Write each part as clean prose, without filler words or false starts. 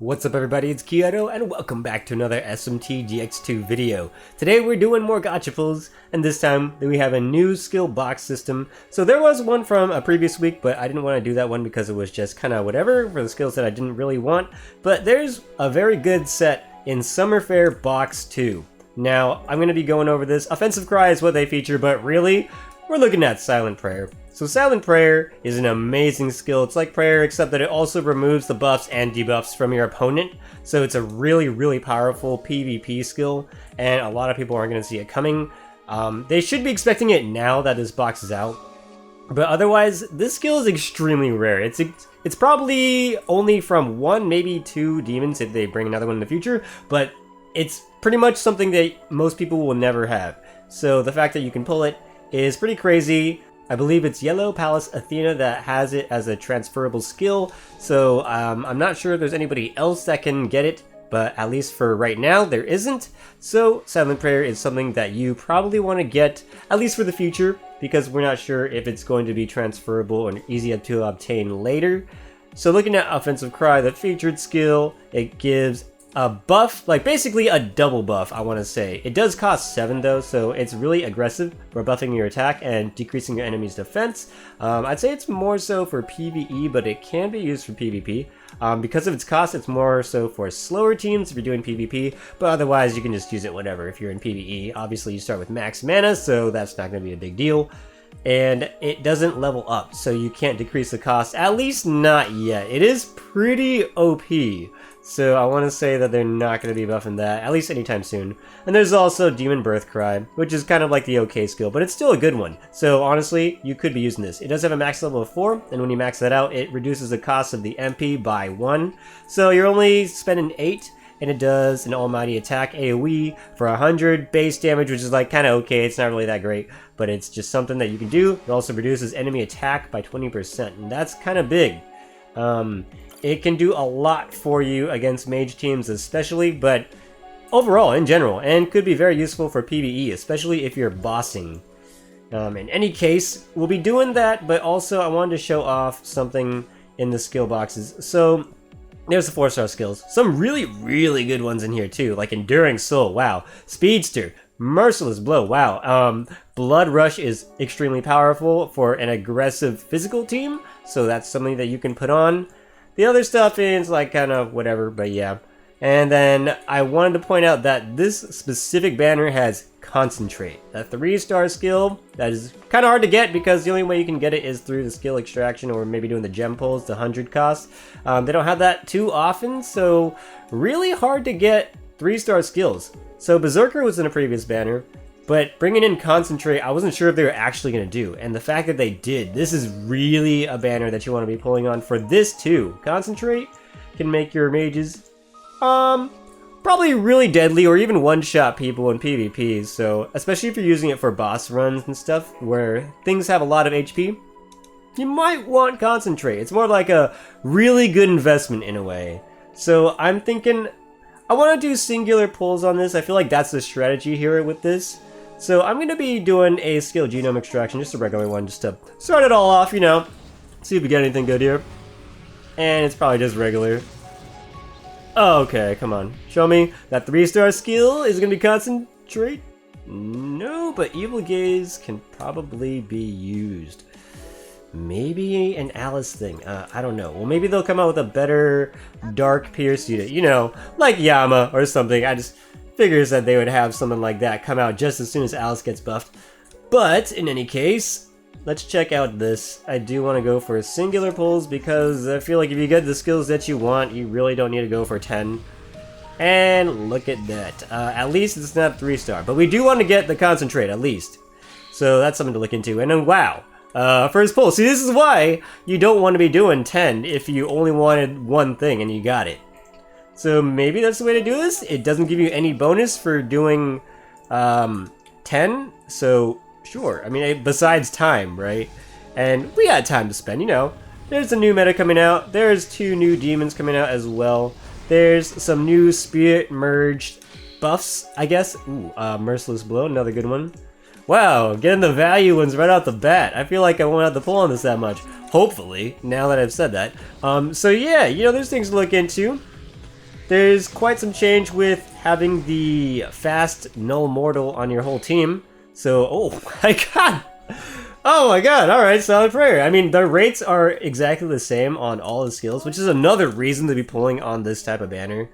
What's up everybody, it's Kiyodo and welcome back to another SMT Dx2 video. Today we're doing more gacha pulls, and this time we have a new skill box system. So there was one from a previous week, but I didn't want to do that one because it was just kind of whatever for the skills that I didn't really want. But there's a very good set in Summer Fair Box 2. Now, I'm going to be going over this. Offensive Cry is what they feature, but really, we're looking at Silent Prayer. So Silent Prayer is an amazing skill. It's like Prayer, except that it also removes the buffs and debuffs from your opponent. So it's a really powerful PvP skill, and a lot of people aren't going to see it coming. They should be expecting it now that this box is out. But otherwise, this skill is extremely rare. It's probably only from 1, maybe 2 demons if they bring another one in the future, but it's pretty much something that most people will never have. So the fact that you can pull it is pretty crazy. I believe it's Yellow Palace Athena that has it as a transferable skill, so I'm not sure if there's anybody else that can get it, but at least for right now, there isn't. So Silent Prayer is something that you probably want to get, at least for the future, because we're not sure if it's going to be transferable and easy to obtain later. So looking at Offensive Cry, the featured skill, it gives a buff, like basically a double buff, I want to say. It does cost 7 though, so it's really aggressive for buffing your attack and decreasing your enemy's defense. I'd say it's more so for PvE, but it can be used for PvP. Because of its cost, it's more so for slower teams if you're doing PvP, but otherwise you can just use it whatever if you're in PvE. Obviously you start with max mana, so that's not going to be a big deal. And it doesn't level up, so you can't decrease the cost, at least not yet. It is pretty OP. So I want to say that they're not going to be buffing that, at least anytime soon. And there's also Demon Birth Cry, which is kind of like the OK skill, but it's still a good one. So honestly, you could be using this. It does have a max level of 4, and when you max that out, it reduces the cost of the MP by 1. So you're only spending 8, and it does an almighty attack AoE for 100 base damage, which is like kind of okay. It's not really that great, but it's just something that you can do. It also reduces enemy attack by 20%, and that's kind of big. It can do a lot for you against mage teams especially, but overall, in general, and could be very useful for PvE, especially if you're bossing. In any case, we'll be doing that, but also I wanted to show off something in the skill boxes. So there's the 4-star skills. Some really good ones in here too, like Enduring Soul, wow. Speedster, Merciless Blow, wow. Blood Rush is extremely powerful for an aggressive physical team, so that's something that you can put on. The other stuff is like kind of whatever, but yeah. And then I wanted to point out that this specific banner has Concentrate. That 3-star skill, that is kind of hard to get because the only way you can get it is through the skill extraction or maybe doing the gem pulls, the 100 cost. They don't have that too often, so really hard to get 3-star skills. So Berserker was in a previous banner, but bringing in Concentrate, I wasn't sure if they were actually going to do. And the fact that they did, this is really a banner that you want to be pulling on for this too. Concentrate can make your mages probably really deadly or even one-shot people in PvPs. So especially if you're using it for boss runs and stuff where things have a lot of HP, you might want Concentrate. It's more like a really good investment in a way. So I'm thinking I want to do singular pulls on this. I feel like that's the strategy here with this. So I'm going to be doing a skill genome extraction, just a regular one, just to start it all off, you know, see if we get anything good here. And it's probably just regular. Oh, okay, come on. Show me that 3-star skill is going to be Concentrate? No, but Evil Gaze can probably be used. Maybe an Alice thing. I don't know. Well, maybe they'll come out with a better Dark Pierce unit, you know, like Yama or something. I just figures that they would have something like that come out just as soon as Alice gets buffed. But in any case, let's check out this. I do want to go for singular pulls because I feel like if you get the skills that you want, you really don't need to go for 10. And look at that. At least it's not 3-star, but we do want to get the Concentrate at least. So that's something to look into. And then wow. First pull. See, this is why you don't want to be doing 10 if you only wanted one thing and you got it. So maybe that's the way to do this. It doesn't give you any bonus for doing 10, so sure. I mean, besides time, right? And we got time to spend, you know. There's a new meta coming out. There's 2 new demons coming out as well. There's some new spirit merged buffs, I guess. Ooh, Merciless Blow, another good one. Wow, getting the value ones right out the bat. I feel like I won't have to pull on this that much. Hopefully, now that I've said that. So yeah, you know, there's things to look into. there's quite some change with having the fast null mortal on your whole team. So, oh my god! Oh my god, alright, solid prayer. I mean, the rates are exactly the same on all the skills, which is another reason to be pulling on this type of banner.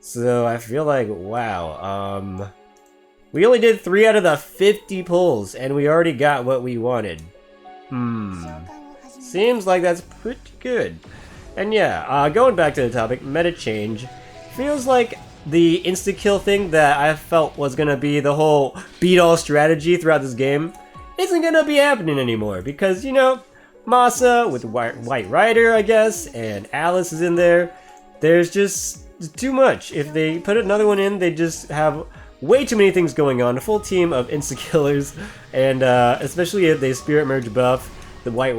So I feel like, wow, we only did 3 out of the 50 pulls, and we already got what we wanted. Seems like that's pretty good. And yeah, going back to the topic, meta change. Feels like the insta-kill thing that I felt was gonna be the whole beat-all strategy throughout this game isn't gonna be happening anymore, because, you know, Masa with White Rider, I guess, and Alice is in there. There's just too much. If they put another one in, they just have way too many things going on. A full team of insta-killers, and especially if they Spirit Merge buff the White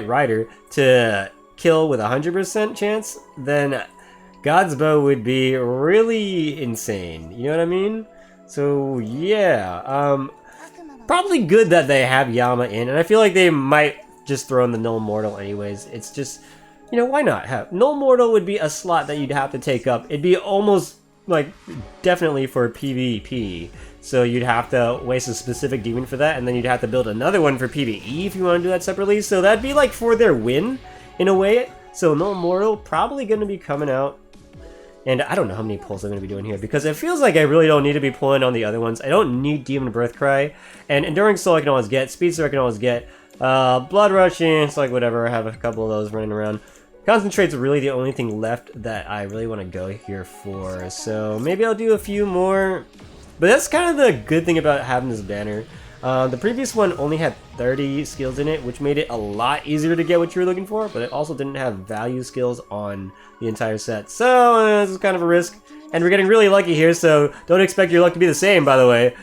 Rider to kill with 100% chance, then God's Bow would be really insane. You know what I mean? So yeah, probably good that they have Yama in, and I feel like they might just throw in the Null Mortal anyways. It's just, you know, why not have Null Mortal would be a slot that you'd have to take up. It'd be almost like definitely for PvP. So you'd have to waste a specific demon for that, and then you'd have to build another one for PvE if you want to do that separately. So that'd be like for their win, in a way. So Null Mortal probably going to be coming out. And I don't know how many pulls I'm going to be doing here, because it feels like I really don't need to be pulling on the other ones. I don't need Demon Birth Cry. And Enduring Soul I can always get. Speedster I can always get. Blood Rushing, it's like whatever. I have a couple of those running around. Concentrate's really the only thing left that I really want to go here for. So maybe I'll do a few more. But that's kind of the good thing about having this banner. The previous one only had 30 skills in it, which made it a lot easier to get what you were looking for, but it also didn't have value skills on the entire set. So this is kind of a risk. And we're getting really lucky here, so don't expect your luck to be the same, by the way.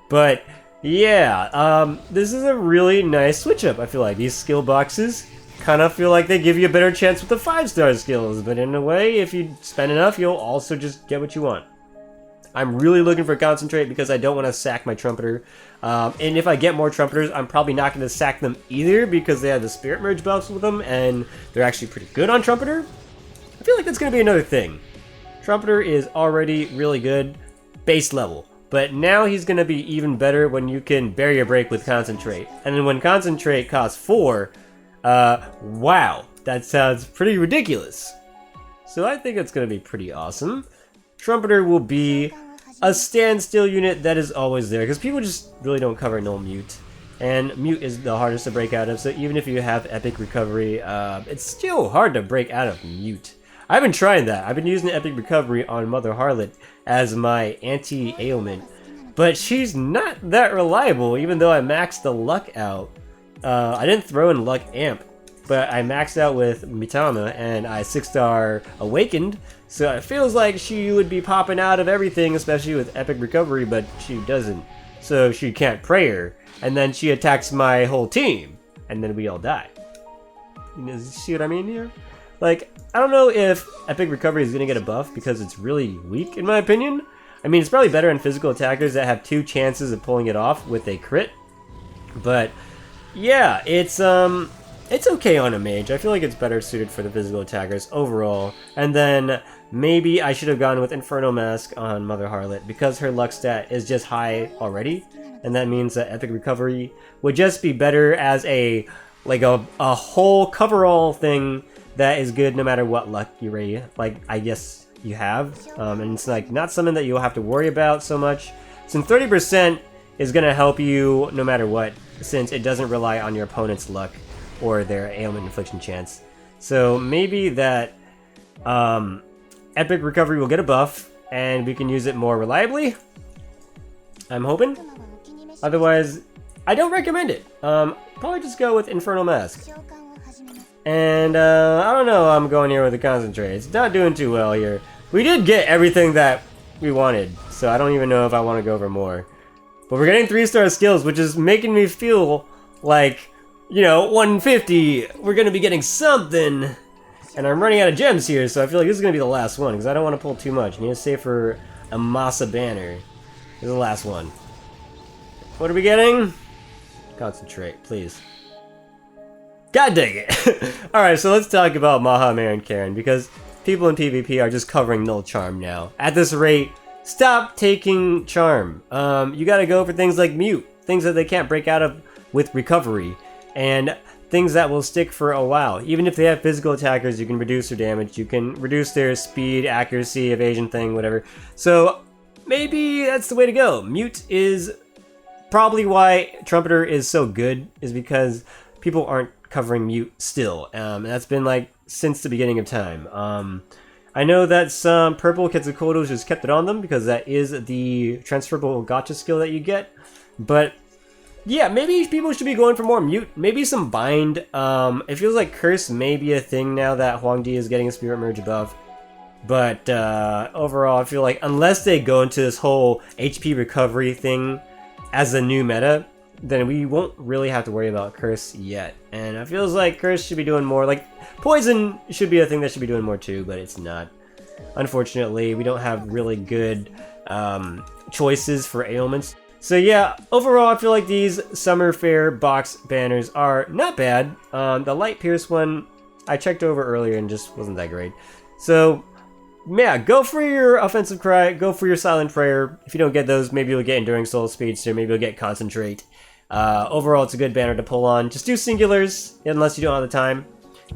But yeah, this is a really nice switch up, I feel like. These skill boxes kind of feel like they give you a better chance with the 5-star skills, but in a way, if you spend enough, you'll also just get what you want. I'm really looking for Concentrate because I don't want to sack my Trumpeter. And if I get more Trumpeters, I'm probably not going to sack them either because they have the Spirit Merge buffs with them, and they're actually pretty good on Trumpeter. I feel like that's going to be another thing. Trumpeter is already really good, base level. But now he's going to be even better when you can Barrier Break with Concentrate. And then when Concentrate costs 4, wow, that sounds pretty ridiculous. So I think it's going to be pretty awesome. Trumpeter will be a standstill unit that is always there, because people just really don't cover Null Mute. And Mute is the hardest to break out of, so even if you have Epic Recovery, it's still hard to break out of Mute. I've been trying that. I've been using Epic Recovery on Mother Harlot as my anti-ailment, but she's not that reliable, even though I maxed the luck out. I didn't throw in luck amp, but I maxed out with Mitama, and I 6-star awakened, so it feels like she would be popping out of everything, especially with Epic Recovery, but she doesn't. So she can't pray her, and then she attacks my whole team, and then we all die. You see what I mean here? Like, I don't know if Epic Recovery is going to get a buff because it's really weak, in my opinion. I mean, it's probably better in physical attackers that have 2 chances of pulling it off with a crit. But, yeah, it's okay on a mage. I feel like it's better suited for the physical attackers overall. And then maybe I should have gone with Inferno Mask on Mother Harlot because her luck stat is just high already. And that means that Epic Recovery would just be better as a whole coverall thing that is good no matter what luck you I guess you have. And it's like not something that you'll have to worry about so much. Since 30% is going to help you no matter what, since it doesn't rely on your opponent's luck or their ailment infliction chance. So maybe that Epic Recovery will get a buff and we can use it more reliably. I'm hoping. Otherwise, I don't recommend it. Probably just go with Infernal Mask. And I don't know, I'm going here with the Concentrate. It's not doing too well here. We did get everything that we wanted, so I don't even know if I want to go for more. But we're getting 3-star skills, which is making me feel like, you know, 150, we're going to be getting something. And I'm running out of gems here, so I feel like this is going to be the last one, because I don't want to pull too much. I need to save for a Masa banner. This is the last one. What are we getting? Concentrate, please. God dang it! Alright, so let's talk about Maha, Mare, and Karen, because people in PvP are just covering null charm now. At this rate, stop taking charm. You gotta go for things like mute, things that they can't break out of with recovery, and things that will stick for a while. Even if they have physical attackers, you can reduce their damage, you can reduce their speed, accuracy, evasion thing, whatever. So maybe that's the way to go. Mute is probably why Trumpeter is so good, is because people aren't covering mute still. And that's been like since the beginning of time. I know that some purple Quetzalcoatlus just kept it on them because that is the transferable Gacha skill that you get. But yeah, maybe people should be going for more mute. Maybe some bind. It feels like curse may be a thing now that Huangdi is getting a spirit merge buff. But overall, I feel like unless they go into this whole HP recovery thing as a new meta, then we won't really have to worry about curse yet. And it feels like curse should be doing more. Like poison should be a thing that should be doing more too, but it's not. Unfortunately, we don't have really good choices for ailments. So yeah, overall I feel like these Summer Fair box banners are not bad. The Light Pierce one I checked over earlier and just wasn't that great. So yeah, go for your Offensive Cry, go for your Silent Prayer. If you don't get those, maybe you'll get Enduring Soul Speedster, maybe you'll get Concentrate. Overall, it's a good banner to pull on. Just do singulars, unless you don't have the time.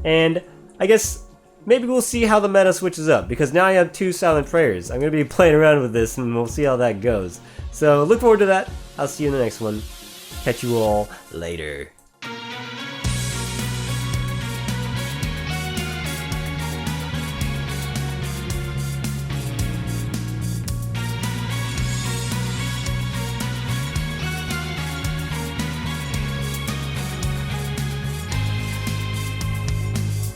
And I guess maybe we'll see how the meta switches up, because now I have 2 Silent Prayers. I'm going to be playing around with this, and we'll see how that goes. So look forward to that. I'll see you in the next one. Catch you all later.